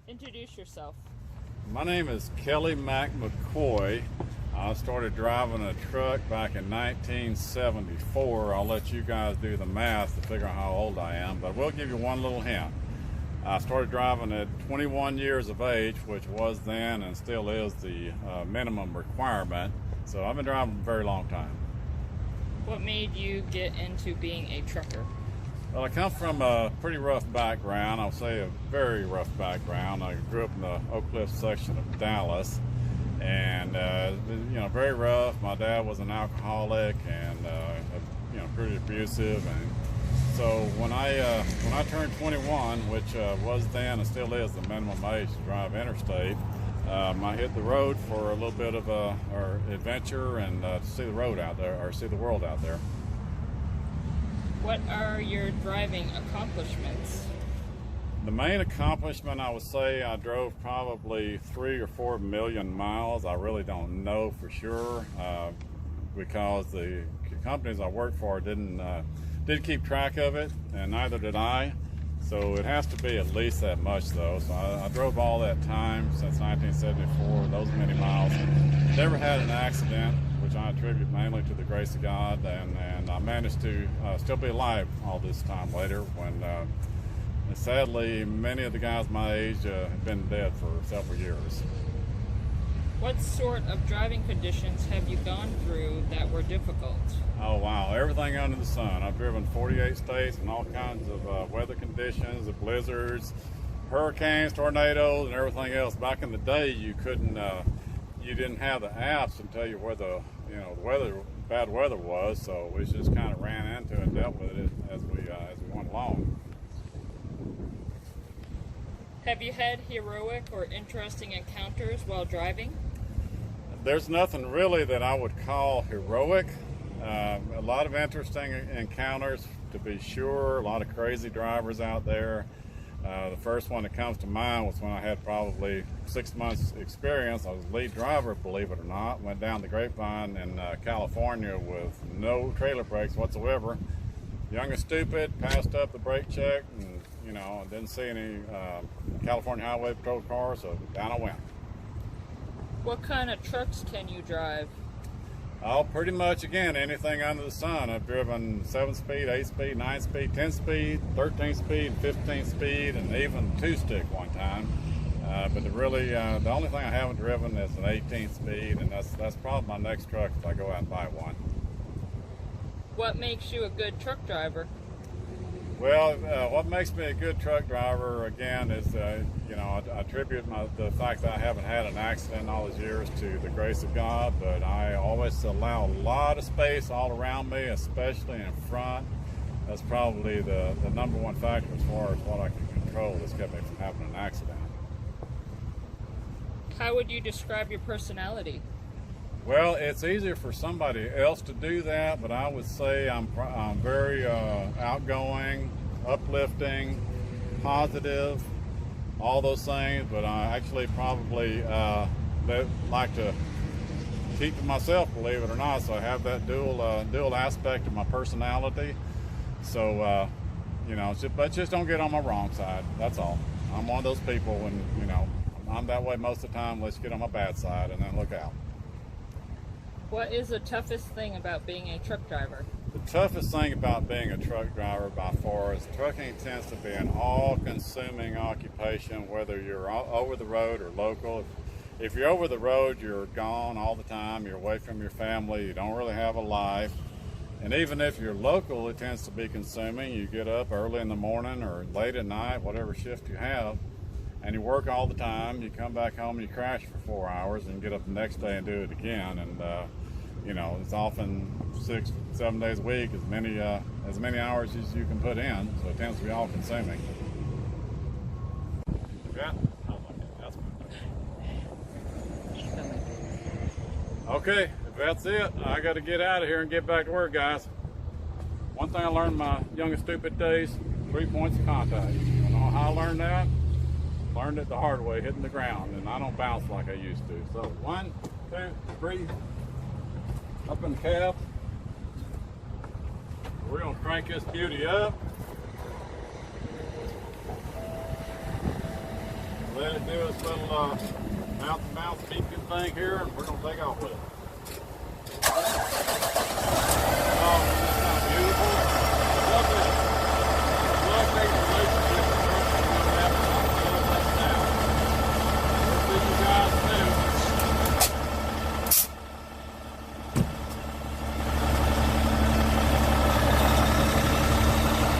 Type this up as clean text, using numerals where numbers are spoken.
Introduce yourself. My name is Kelly Mac McCoy. I started driving a truck back in 1974. I'll let you guys do the math to figure out how old I am, but we'll give you one little hint. I started driving at 21 years of age, which was then and still is the minimum requirement. So I've been driving a very long time. What made you get into being a trucker? Well, I come from a pretty rough background. I'll say a very rough background. I grew up in the Oak Cliff section of Dallas, and very rough. My dad was an alcoholic and pretty abusive. And so when I turned 21, which was then and still is the minimum age to drive interstate, I hit the road for a little bit of a adventure and to see the road out there, or see the world out there. What are your driving accomplishments? The main accomplishment, I would say, I drove probably 3 or 4 million miles. I really don't know for sure because the companies I worked for didn't keep track of it, and neither did I. So it has to be at least that much, though. So I drove all that time since 1974, those many miles. Never had an accident, which I attribute mainly to the grace of God, and I managed to still be alive all this time later when sadly many of the guys my age have been dead for several years. What sort of driving conditions have you gone through that were difficult? Oh wow, everything under the sun. I've driven 48 states and all kinds of weather conditions, the blizzards, hurricanes, tornadoes, and everything else. Back in the day, you didn't have the apps to tell you where the bad weather was, so we just kind of ran into it and dealt with it as we went along. Have you had heroic or interesting encounters while driving? There's nothing really that I would call heroic. A lot of interesting encounters, to be sure. A lot of crazy drivers out there. The first one that comes to mind was when I had probably 6 months experience. I was lead driver, believe it or not. Went down the Grapevine in California with no trailer brakes whatsoever. Young and stupid, passed up the brake check, and didn't see any California Highway Patrol cars, so down I went. What kind of trucks can you drive? Oh, pretty much, again, anything under the sun. I've driven 7-speed, 8-speed, 9-speed, 10-speed, 13-speed, 15-speed, and even 2-stick one time. But the only thing I haven't driven is an 18-speed, and that's probably my next truck if I go out and buy one. What makes you a good truck driver? Well, what makes me a good truck driver, again, is, I attribute the fact that I haven't had an accident all these years to the grace of God, but I always allow a lot of space all around me, especially in front. That's probably the number one factor as far as what I can control that's kept me from having an accident. How would you describe your personality? Well, it's easier for somebody else to do that, but I would say I'm very outgoing, uplifting, positive, all those things, but I actually probably like to keep to myself, believe it or not, so I have that dual aspect of my personality. So, but just don't get on my wrong side, that's all. I'm one of those people when, I'm that way most of the time. Let's get on my bad side and then look out. What is the toughest thing about being a truck driver? The toughest thing about being a truck driver by far is trucking tends to be an all-consuming occupation, whether you're over the road or local. If you're over the road, you're gone all the time. You're away from your family. You don't really have a life. And even if you're local, it tends to be consuming. You get up early in the morning or late at night, whatever shift you have, and you work all the time. You come back home and you crash for 4 hours and get up the next day and do it again. And it's often 6-7 days a week, as many hours as you can put in. So it tends to be all consuming. Yeah. Okay, if that's it, I got to get out of here and get back to work, guys. One thing I learned in my young and stupid days: 3 points of contact. You know how I learned that? Learned it the hard way, hitting the ground, and I don't bounce like I used to. So 1, 2, 3, up in the cab. We're gonna crank this beauty up. let it do its little mouth-to-mouth beeping thing here, and we're going to take off with it.